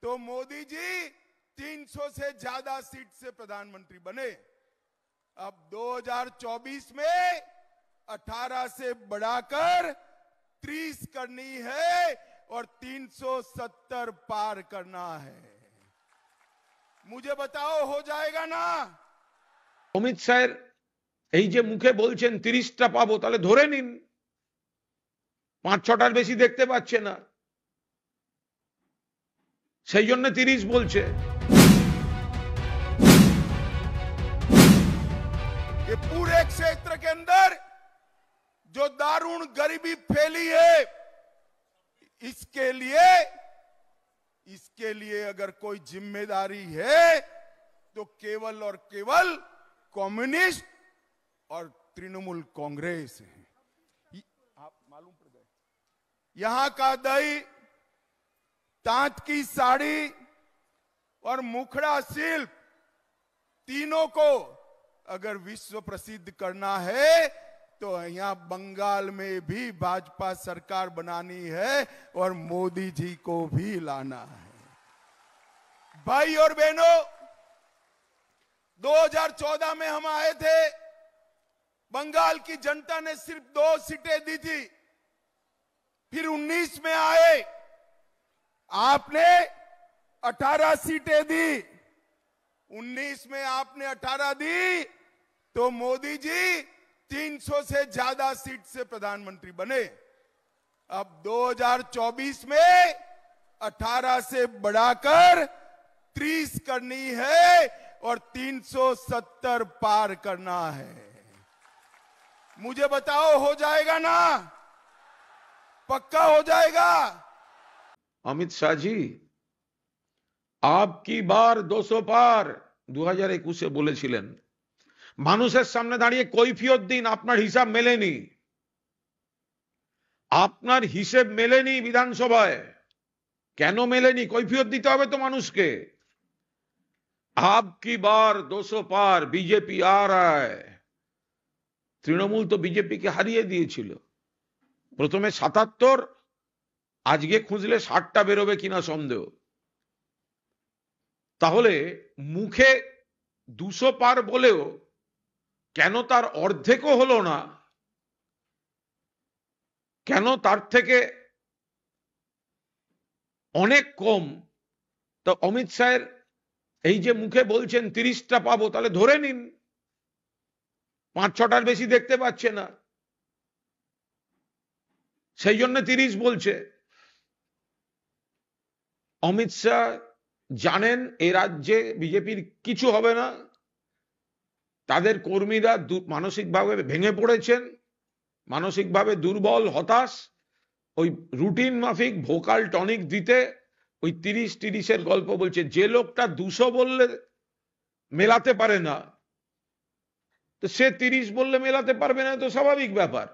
तो मोदी जी 300 से ज्यादा सीट से प्रधानमंत्री बने। अब 2024 में 18 से बढ़ाकर 30 करनी है और 370 पार करना है। मुझे बताओ, हो जाएगा ना? অমিত শাহের এই যে মুখে বলছেন 30টা পাবো, তাহলে ধরে নিন 5-6টার বেশি দেখতে পাচ্ছে না, সেই জন্য 30 বলছে। ये पूरे क्षेत्र के अंदर जो दारुण गरीबी फैली है, इसके लिए अगर कोई जिम्मेदारी है तो केवल और केवल कम्युनिस्ट और तृणमूल कांग्रेस है। आप मालूम पड़ गए, यहां का दही, तांत की साड़ी और मुखड़ा शिल्प, तीनों को अगर विश्व प्रसिद्ध करना है तो यहां बंगाल में भी भाजपा सरकार बनानी है और मोदी जी को भी लाना है। भाई और बहनों, 2014 में हम आए थे, बंगाल की जनता ने सिर्फ 2 सीटें दी थी। फिर 19 में आए, आपने 18 सीटें दी। 19 में आपने 18 दी तो मोदी जी 300 से ज्यादा सीट से प्रधानमंत्री बने। अब 2024 में 18 से बढ़ाकर 30 करनी है और 370 पार करना है। मुझे बताओ, हो जाएगा ना? पक्का हो जाएगा? अमित शाह जी, आपकी बार 200 পার 2021-এ বলেছিলেন। মানুষের সামনে দাঁড়িয়ে কৈফিয়ত দিন, আপনার হিসাব মেলেনি, আপনার হিসেব মেলেনি বিধানসভায়। কেন মেলেনি? কৈফিয়ত দিতে হবে তো মানুষকে। आपकी बार 200 পার, বিজেপি आ रहा है। তৃণমূল তো বিজেপিকে হারিয়ে দিয়েছিল। প্রথমে 77, আজকে খুঁজলে 60টা বেরোবে কিনা সন্দেহ। তাহলে মুখে 200 পার বলেও কেন তার অর্ধেকও হলো না? কেন তার থেকে অনেক কম? তো অমিত শাহের এই যে মুখে বলছেন 30টা পাবো, তাহলে ধরে নিন 5-6টার বেশি দেখতে পাচ্ছে না, সেই জন্য 30 বলছে। অমিত শাহ জানেন এই রাজ্যে বিজেপির কিছু হবে না। তাদের কর্মীরা মানসিকভাবে ভেঙে পড়েছেন, মানসিকভাবে দুর্বল, হতাশ। ওই রুটিন মাফিক ভোকাল টনিক দিতে ওই 30-30-এর গল্প বলছে। যে লোকটা 200 বললে মেলাতে পারে না, তো সে 30 বললে মেলাতে পারবে না, তো স্বাভাবিক ব্যাপার।